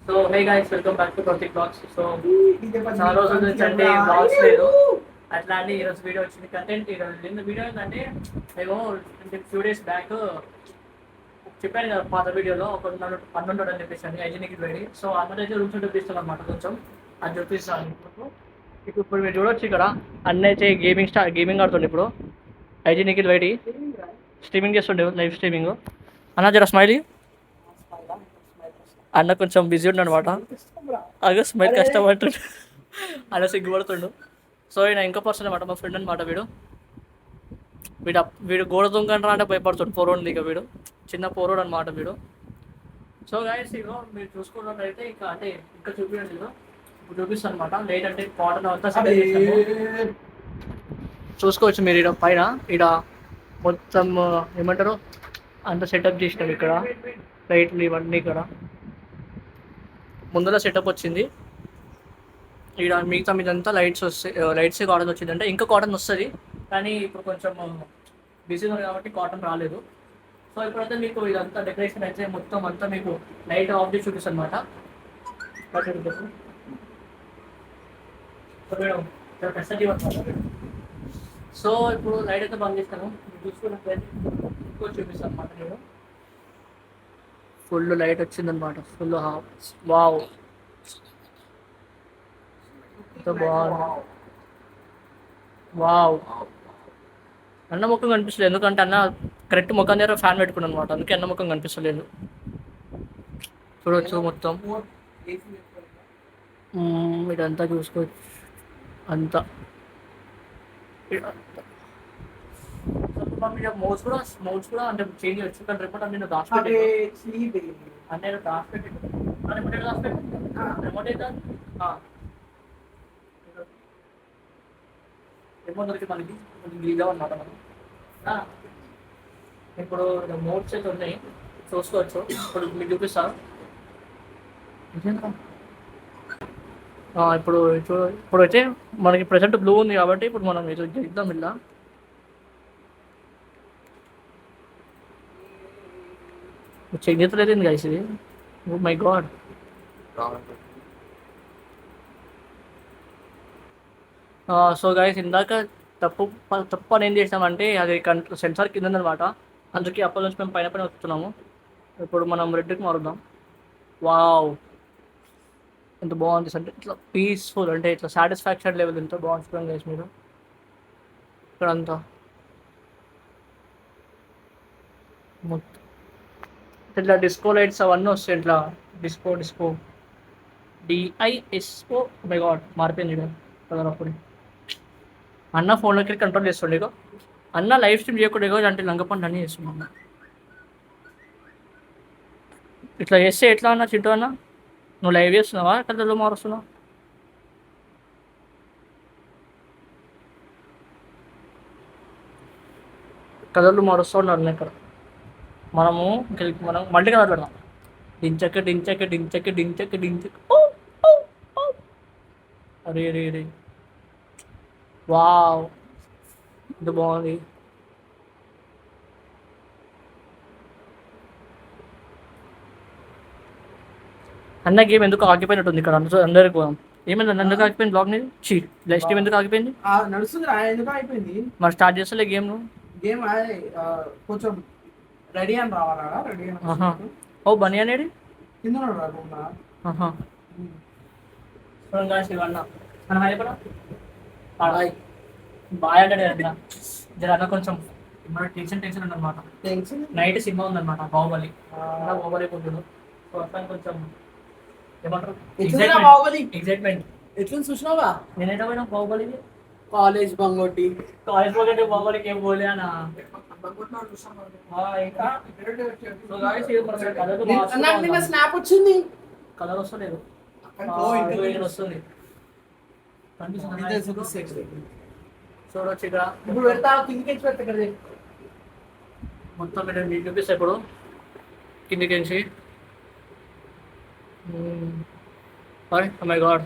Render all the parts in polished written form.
So hey guys, welcome back to Prateek blogs. So చాలా రోజుల నుంచి అంటే బ్లాగ్స్ లేదు. అట్లా అని ఈరోజు వీడియో వచ్చింది. కంటెంట్ ఈరోజు నిన్న వీడియో ఏంటంటే మేము ఫ్యూ డేస్ బ్యాక్ చెప్పాను కదా పాత వీడియోలో ఒక పన్నుంటాడు అని చెప్పేసి అని హైజీనిక్ వెళ్ళి. సో అందరైతే రూమ్స్ చూపిస్తాను అనమాట. కొంచెం అది చూపిస్తాను ఇప్పుడు మీరు చూడొచ్చు ఇక్కడ అన్న అయితే గేమింగ్ ఆడుతుండే. ఇప్పుడు హైజీనిక్ బయటి స్ట్రీమింగ్ చేస్తుండే, లైవ్ స్ట్రీమింగ్. అన్న జర స్మైలీ. అన్న కొంచెం బిజీ ఉన్నాడు అనమాట. అదే స్మైల్ కష్టపడుతుండు, అన్న సిగ్గుపడుతుండు. సో ఈయన ఇంకో పర్సన్ అనమాట, మా ఫ్రెండ్ అనమాట. వీడు వీడు వీడు గోడ దుంకంటారా అంటే భయపడుతుండు. పోరోడు ఇక వీడు చిన్న పోరోడు అనమాట వీడు. సో గైస్ ఇగో మీరు చూసుకున్నట్లయితే ఇక అంటే ఇంకా చూపించండి. ఇగో ఇప్పుడు చూపిస్తాను అనమాట. లేట్ అంటే కాటన్ అంతా సెట్ చేసాము. చూసుకోవచ్చు మీరు ఇక్కడ పైన ఇక్కడ మొత్తం ఏమంటారు అంత సెటప్ చేసినాం. ఇక్కడ లైట్లు ఇవన్నీ ఇక్కడ ముందర సెటప్ వచ్చింది. ఇక్కడ మిగతా మీదంతా లైట్స్ వస్తాయి. లైట్సే కాటన్ వచ్చిందంటే ఇంకా కాటన్ వస్తుంది, కానీ ఇప్పుడు కొంచెం బిజీ ఉంది కాబట్టి కాటన్ రాలేదు. సో ఇప్పుడైతే మీకు ఇదంతా డెకరేషన్ అయితే మొత్తం అంతా మీకు లైట్ ఆఫ్ చేసి చూపిస్తాను అనమాట. సో ఇప్పుడు లైట్ అయితే బంద్ చేస్తాను. చూసుకున్నట్లయితే ఇంకో చూపిస్తాను అనమాట. నేను ఫుల్ లైట్ వచ్చిందనమాట. ఫుల్ వావ్, ఎంత బాగుంది. వావ్, అన్న ముఖం కనిపిస్తలేదు ఎందుకంటే అన్న కరెక్ట్ ముఖం దగ్గర ఫ్యాన్ పెట్టుకున్నాను అనమాట. అందుకే అన్న ముఖం కనిపిస్తలేదు. చూడవచ్చు మొత్తం ఇదంతా చూసుకోవచ్చు. అంతా మౌస్ కూడా అంటే చేంజ్ చేయొచ్చు, కానీ రిమోట్ అన్ని దాచిపెట్టి అన్నీ దాచిపెట్టి రిమోట్ అయితే రిమోట్ దొరికి మనకి కొంచెం గీగా అనమాట. మనం ఇప్పుడు మోడ్స్ అయితే ఉన్నాయి, చూసుకోవచ్చు. ఇప్పుడు మీకు చూపిస్తాను. ఇప్పుడు అయితే మనకి ప్రెసెంట్ బ్లూ ఉంది కాబట్టి ఇప్పుడు మనం ఇది ఇద్దాం. ఇలా చెక్ చేతలేదు గైస్ ఇది. Oh my god. So guys ఇందాక తప్పు అని ఏం చేసామంటే అది సెన్సార్ కింద అనమాట. అందుకే అప్పటి నుంచి మేము పైన వస్తున్నాము. ఇప్పుడు మనం రెడ్కి మారుద్దాం. వావ్, ఎంత బాగుంది అంటే ఇట్లా పీస్ఫుల్, అంటే ఇట్లా సాటిస్ఫాక్షన్ లెవెల్ ఎంత బాగుంటుంది గైస్. మీరు ఇక్కడంతా మొత్తం ఇట్లా డిస్కో లైట్స్ అవన్నీ వస్తాయి. ఇట్లా డిస్కో డిఐఎస్ఓ మై గాడ్ మారిపోయింది కదా. అప్పుడు అన్న ఫోన్లోకి కంట్రోల్ చేస్తుండే. ఇగో అన్న లైవ్ స్ట్రీమ్ చేయకుండా ఇగో అంటే లంగపండి అన్నీ చేస్తున్నాం. ఇట్లా చేస్తే ఎట్లా అన్న చింటూ అన్న, నువ్వు లైవ్ చేస్తున్నావా కథలు మారుస్తున్నావు? కథలు మారుస్తూ ఉన్నారు ఇక్కడ. మనం మల్టీ కలర్ పెడదాం. డించక్. అరే రే రే, వావ్, ఎంత బాగుంది. అన్న గేమ్ ఎందుకు ఆగిపోయినట్టుంది ఇక్కడ అందరికి పోదాం. ఏమైంది ఎందుకు ఆగిపోయింది బ్లాగ్ ని? లైవ్ స్ట్రీమ్ ఎందుకు ఆగిపోయింది? అయిపోయింది మరి స్టార్ట్ చేస్తలే గేమ్. గేమ్ కొంచెం రెడీ అని రావాలా? రెడీ ఓ బనీ అనేది కింద బాయ్ అంటే జర అన్న కొంచెం టెన్షన్ ఉందన్నమాట. నైట్ సినిమా ఉందన్నమాట, బాహుబలి. కొంటుడు కొంచెం ఏమంటారు ఎగ్జైట్మెంట్. ఎట్లా చూసినావా? నేనైతే పోయినా బాహుబలి కాలేజ్ బంగొట్టి బాహుబలికి ఏం పోలే అన్న. స్నాప్ వచ్చింది, కలర్ వస్తలేదు, వస్తుంది. చూడొచ్చు ఇక్కడ ఇప్పుడు పెడతా కిందికి పెడతా ఇక్కడ మొత్తం మీకు చూపిస్తా. ఇప్పుడు కిందికి మై గాడ్.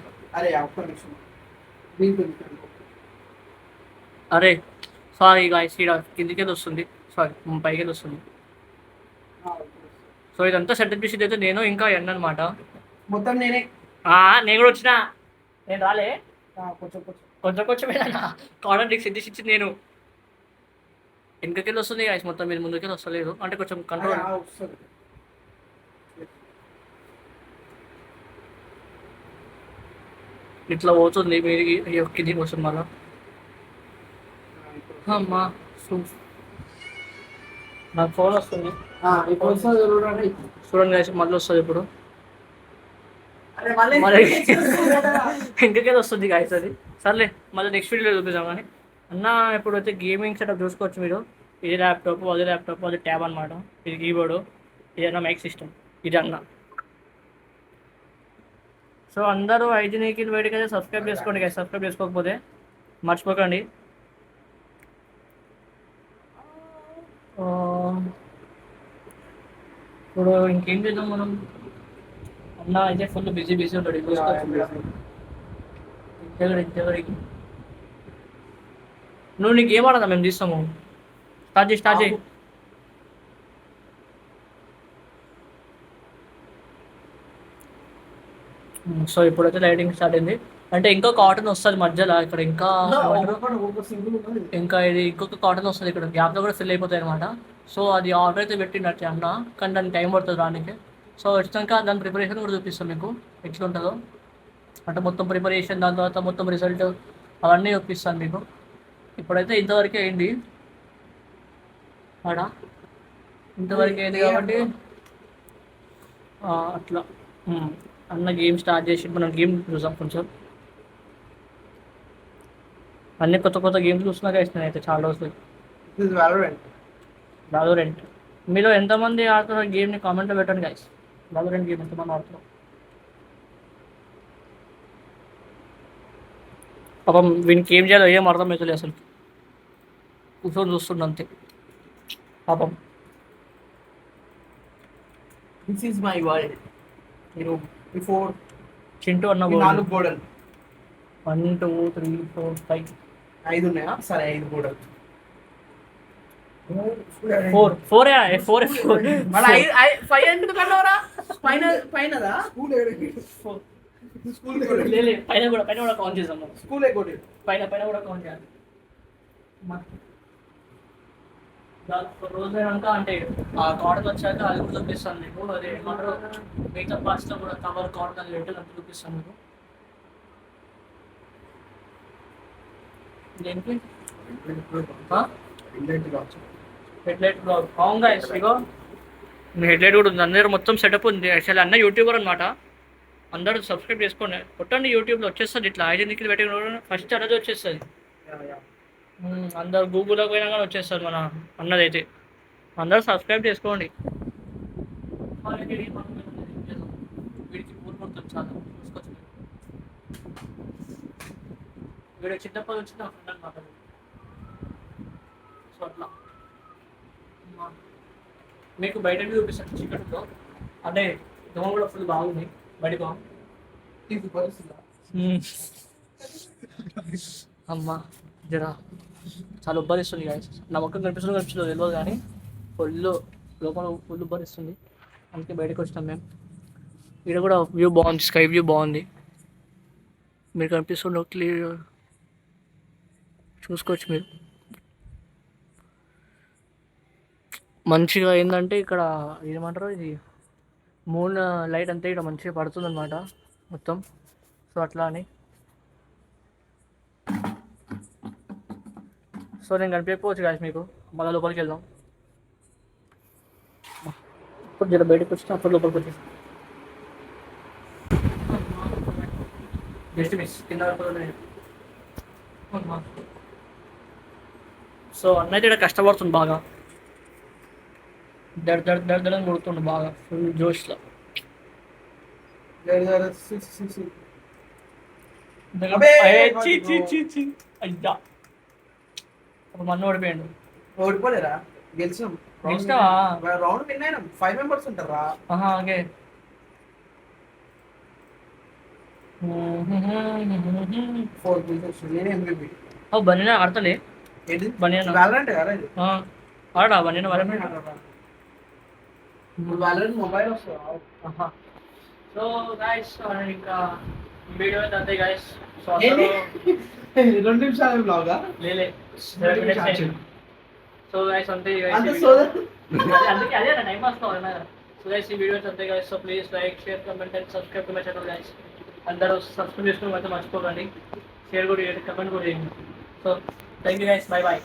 అరే సారీ గాయ్స్, ఇక్కడ కిందికి వస్తుంది, సారీ పైకి వస్తుంది. సో ఇదంతా సెటప్ చేసేది అయితే నేను ఇంకా ఎండ్ అనమాట. మొత్తం నేనే. నేను కూడా వచ్చిన. నేను రాలే. కొంచెం కొంచెం కొంచెం కొంచెం కార్నర్ నీకు సిద్ధి ఇచ్చింది నేను. వెనకకెళ్ళి వస్తుంది గాయస్ మొత్తం, మీరు ముందుకెళ్ళి వస్తలేదు అంటే కొంచెం కంట్రోల్. వస్తుంది. ఇట్లా పోతుంది మీదికి, అయ్యో కిందికి వస్తుంది మళ్ళా. అమ్మా నాకు ఫోన్ వస్తుంది. ఇప్పుడు వస్తుంది చూడండి. చూడండి గాయస్ మళ్ళీ వస్తుంది ఇప్పుడు. అరే మళ్ళీ ఇంకెళ్ళి వస్తుంది గాయస్ అది. సర్లే మళ్ళీ నెక్స్ట్ వీడియోలో చూపిస్తాం. కానీ అన్న ఇప్పుడు అయితే గేమింగ్ సెటప్ చూసుకోవచ్చు మీరు. ఇది ల్యాప్టాప్, అది ల్యాప్టాప్, అది ట్యాబ్ అనమాట. ఇది కీబోర్డు, ఇది అన్న మైక్ సిస్టమ్, ఇది అన్న. సో అందరూ ఐజీనీకి బయటకి అయితే సబ్స్క్రైబ్ చేసుకోండి గాయస్. సబ్స్క్రైబ్ చేసుకోకపోతే మర్చిపోకండి. ఇప్పుడు ఇంకేం చేద్దాం మనం. అన్న అయితే ఫుల్ బిజీ ఉంటాడు. ఇంకెవరికి నువ్వు నీకు ఏం ఆడదా మేము తీస్తాము. స్టార్ట్ చేయి. సో ఇప్పుడైతే లైటింగ్ స్టార్ట్ అయింది. అంటే ఇంకో కాటన్ వస్తుంది మధ్యలో ఇక్కడ. ఇంకా ఇది ఇంకొక కాటన్ వస్తుంది ఇక్కడ. గ్యాప్లో కూడా ఫిల్ అయిపోతాయి అనమాట. సో అది ఆర్డర్ అయితే పెట్టినట్టే అన్న, కానీ దానికి టైం పడుతుంది రానికి. సో వచ్చినాక దాని ప్రిపరేషన్ కూడా చూపిస్తాం మీకు ఎట్లా ఉంటుందో. అంటే మొత్తం ప్రిపరేషన్, దాని తర్వాత మొత్తం రిజల్ట్ అవన్నీ చూపిస్తాను మీకు. ఇప్పుడైతే ఇంతవరకే అయింది ఆడ, ఇంతవరకు అయింది కాబట్టి అట్లా. అన్న గేమ్ స్టార్ట్ చేసి మనం గేమ్ చూసాం కొంచెం. అన్ని కొత్త కొత్త గేమ్స్ చూస్తున్నా ఇస్తున్నాయి అయితే చాలా రోజులు. వాలోరెంట్ మీలో ఎంతమంది ఆడుతున్నారు గేమ్ని కామెంట్లో పెట్టండి గైస్. వాలోరెంట్ గేమ్ ఎంతమంది ఆడుతున్నారు? పాపం వీనికి ఏం చేయాలో ఏం అర్థం అవుతుంది అసలు. కూర్చొని చూస్తుండ అంతే పాపం. This is my world. మీరు బిఫోర్ చింటూ అన్న 4 గోడలు. 1 2 3 4 5 5 ఉన్నాయా? సరే 5 గోడలు. 4 మళ్ళీ 5 ఎందుకన్నారా? పైనదా? పైన కూడా కౌంట్ చేద్దాం. స్కూలే కొట్టి పైన కూడా కౌంట్ చేయాలి. రోజు అయినాక అంటే ఆ కార్డు వచ్చాక అది కూడా చూపిస్తాను మీకు. అది ఏమంటారు మేకప్ పాస్ట్లో కూడా కవర్ కార్డు అది పెట్టి అది చూపిస్తాను మీకు. దేనికి హెడ్లైట్ బ్లాగ్ అవును గైస్. ఇగో హెడ్లైట్ కూడా ఉంది. అందరూ మొత్తం సెటప్ ఉంది. యాక్చువల్లీ అన్న యూట్యూబర్ అనమాట. అందరూ సబ్స్క్రైబ్ చేసుకోండి. కొట్టండి యూట్యూబ్లో వచ్చేస్తుంది. ఇట్లా ఐడెంటిటీ పెట్టి ఫస్ట్ అనేది వచ్చేస్తుంది. అందరు గూగుల్లో పోయినా కానీ వచ్చేస్తారు మన అన్నదైతే. అందరూ సబ్స్క్రైబ్ చేసుకోండి. వీడికి ఊరు పడుతుంది చాలా చూసుకోవచ్చు. వీడికి చిన్నప్పటి నుంచి నా ఫ్రెండ్ అనమాట. సో అట్లా మీకు బయట చూపిస్తాను చీకటిలో. అంటే దోమ కూడా ఫుల్ బాగుంది బయట. అమ్మా జరా చాలా ఉబ్బరిస్తుంది గాయస్. నా మొక్క కనిపిస్తుందో తెలియదు కానీ ఫుల్ లోపల ఫుల్ ఉబ్బరిస్తుంది. అందుకే బయటకు వచ్చినాం మేము. ఇక్కడ కూడా వ్యూ బాగుంది, స్కై వ్యూ బాగుంది. మీరు కనిపిస్తుండో క్లియర్ చూసుకోవచ్చు మీరు. మంచిగా ఏంటంటే ఇక్కడ ఏమంటారు ఇది మూన్ లైట్ అంతా ఇక్కడ మంచిగా పడుతుంది అనమాట మొత్తం. సో అట్లా అని సో నేను కనిపించకపోవచ్చు కాదు మీకు. మళ్ళీ లోపలికి వెళ్దాం. ఇప్పుడు జర బయటకు వచ్చిన అప్పుడు లోపలికి వచ్చేసి జస్ట్ మిస్ కింద. సో అన్న అయితే ఇక్కడ కష్టపడుతుంది బాగా. దడని కొడుతుండు బాగా ఫుల్ జోష్లో. అయ్యా ఒక మన్ను ఓడిపోయాడు. ఓడిపోలేరా? గెలిచినాం. రౌండ్ విన్ అయినాం. 5 మెంబర్స్ ఉంటారా? ఓకే. బనీనా ఆడతలే. బనీనా ఆడా బనీనా మొబైల్ వస్తుందా? సో గైస్ ఇంకా వీడియో అయితే అంతే గైస్. సో ఏంటి? అసలు 2 నిమిషాలు బ్లాగా లేలే 7 minutes అయింది. సో గైస్ అంతే guys, అంత ఈ సోద video- అందుకే అదే టైం పాస్ కావాలి. సో గైస్ ఈ వీడియోస్ అంతే guys. So please like share comment and subscribe to my channel guys. అందరూ సబ్స్క్రైబ్ చేసుకోవడం అయితే మర్చిపోకండి. షేర్ కూడా చేయండి, కమెంట్ కూడా చేయండి. So thank you guys, bye bye.